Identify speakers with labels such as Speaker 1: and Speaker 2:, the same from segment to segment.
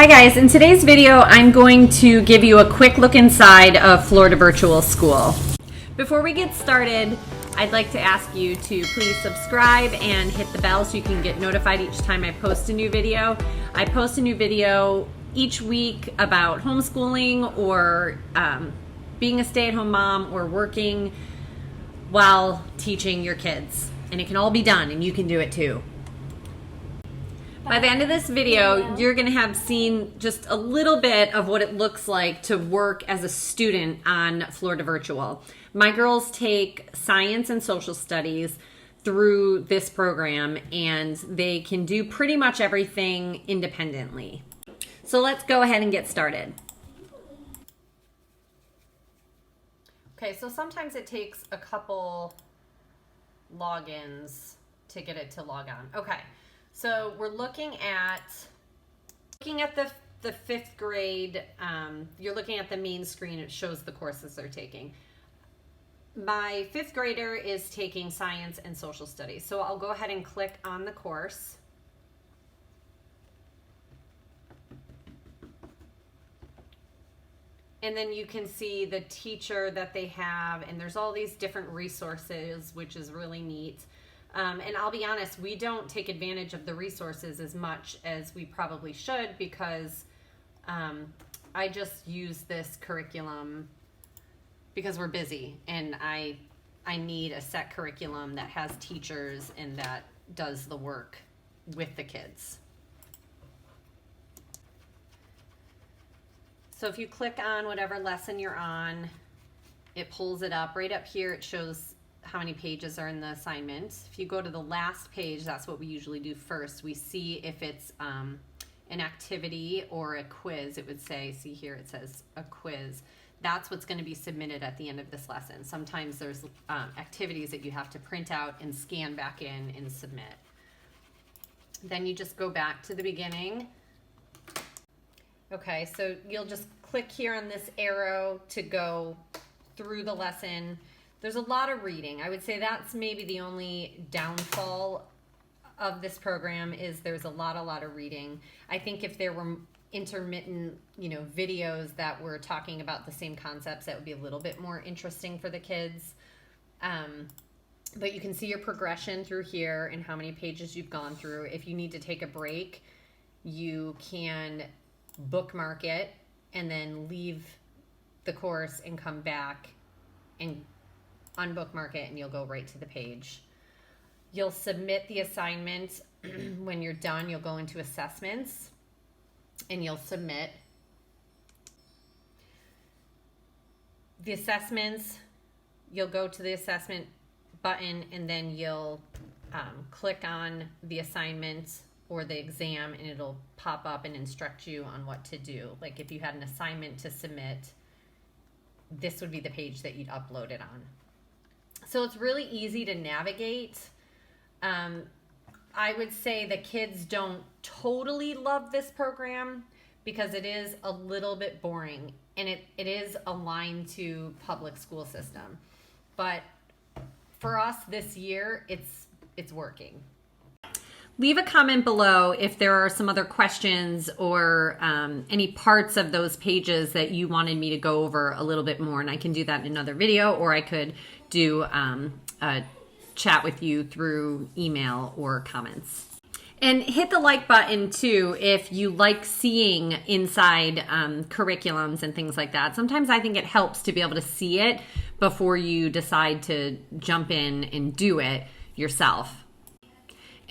Speaker 1: Hi guys, in today's video I'm going to give you a quick look inside of Florida Virtual School. Before we get started, I'd like to ask you to please subscribe and hit the bell so you can get notified each time I post a new video. I post a new video each week about homeschooling or being a stay-at-home mom or working while teaching your kids. And it can all be done and you can do it too. By the end of this video, you're going to have seen just a little bit of what it looks like to work as a student on Florida Virtual. My girls take science and social studies through this program, and they can do pretty much everything independently. So let's go ahead and get started. Okay, so sometimes it takes a couple logins to get it to log on. Okay. So we're looking at the fifth grade. You're looking at the main screen. It shows the courses they're taking. My fifth grader is taking science and social studies. So I'll go ahead and click on the course. And then you can see the teacher that they have, and there's all these different resources, which is really neat. And I'll be honest, we don't take advantage of the resources as much as we probably should because I just use this curriculum because we're busy and I need a set curriculum that has teachers and that does the work with the kids. So if you click on whatever lesson you're on, it pulls it up. Right up here it shows how many pages are in the assignment. If you go to the last page, that's what we usually do first. We see if it's an activity or a quiz. It would say, see here it says a quiz. That's what's going to be submitted at the end of this lesson. Sometimes there's activities that you have to print out and scan back in and submit. Then you just go back to the beginning. Okay, so you'll just click here on this arrow to go through the lesson. There's a lot of reading. I would say that's maybe the only downfall of this program is there's a lot of reading. I think if there were intermittent, videos that were talking about the same concepts, that would be a little bit more interesting for the kids. But you can see your progression through here and how many pages you've gone through. If you need to take a break, you can bookmark it and then leave the course and come back and unbookmark it and you'll go right to the page. You'll submit the assignment. When you're done, you'll go into assessments and you'll submit. The assessments, you'll go to the assessment button and then you'll click on the assignment or the exam and it'll pop up and instruct you on what to do. Like if you had an assignment to submit, this would be the page that you'd upload it on. So it's really easy to navigate. I would say the kids don't totally love this program because it is a little bit boring and it is aligned to public school system. But for us this year, it's working. Leave a comment below if there are some other questions or any parts of those pages that you wanted me to go over a little bit more, and I can do that in another video, or I could do a chat with you through email or comments. And hit the like button too if you like seeing inside curriculums and things like that. Sometimes I think it helps to be able to see it before you decide to jump in and do it yourself.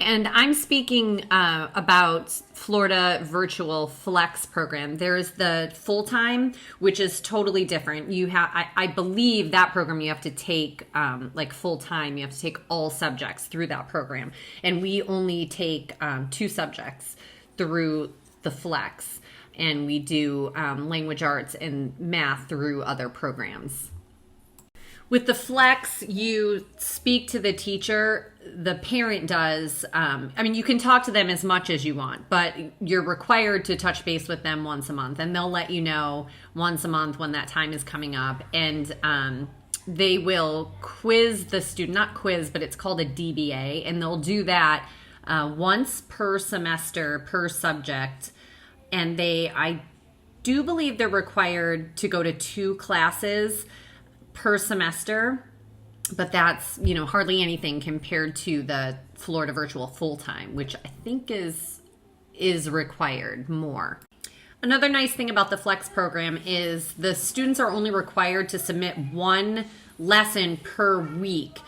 Speaker 1: And I'm speaking about Florida Virtual Flex program. There's the full-time, which is totally different. You have, I believe that program you have to take like full-time. You have to take all subjects through that program. And we only take 2 subjects through the Flex. And we do language arts and math through other programs. With the Flex, you speak to the teacher, the parent does. You can talk to them as much as you want, but you're required to touch base with them once a month, and they'll let you know once a month when that time is coming up. And they will quiz the student, not quiz, but it's called a DBA, and they'll do that once per semester, per subject, and I do believe they're required to go to 2 classes per semester, but that's, hardly anything compared to the Florida Virtual full-time, which I think is required more. Another nice thing about the Flex program is the students are only required to submit 1 lesson per week.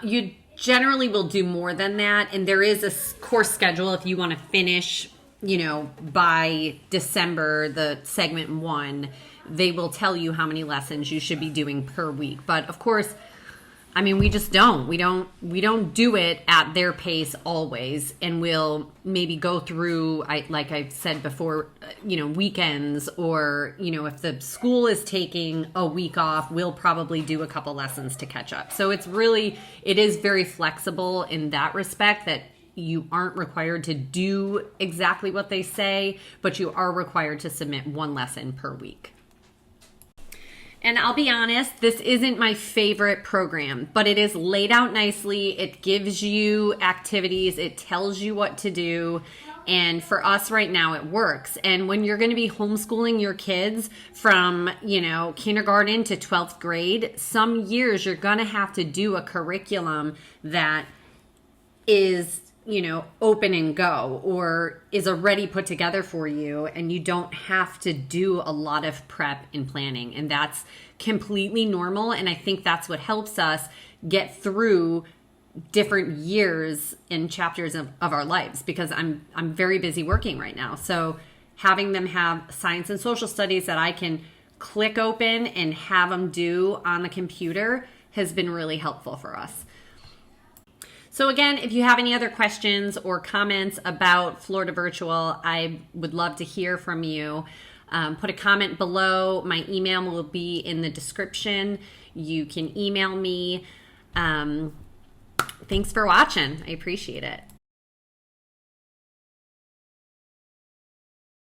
Speaker 1: You generally will do more than that, and there is a course schedule if you want to finish, by December, the segment 1, they will tell you how many lessons you should be doing per week. But of course, we just don't. We don't do it at their pace always, and we'll maybe go through, like I said before, weekends, or, if the school is taking a week off, we'll probably do a couple lessons to catch up. So it is very flexible in that respect, that you aren't required to do exactly what they say, but you are required to submit 1 lesson per week. And I'll be honest, this isn't my favorite program, but it is laid out nicely. It gives you activities. It tells you what to do. And for us right now, it works. And when you're going to be homeschooling your kids from, kindergarten to 12th grade, some years you're going to have to do a curriculum that is open and go, or is already put together for you, and you don't have to do a lot of prep and planning. And that's completely normal. And I think that's what helps us get through different years and chapters of our lives, because I'm very busy working right now. So having them have science and social studies that I can click open and have them do on the computer has been really helpful for us. So again, if you have any other questions or comments about Florida Virtual, I would love to hear from you. Put a comment below. My email will be in the description. You can email me. Thanks for watching. I appreciate it.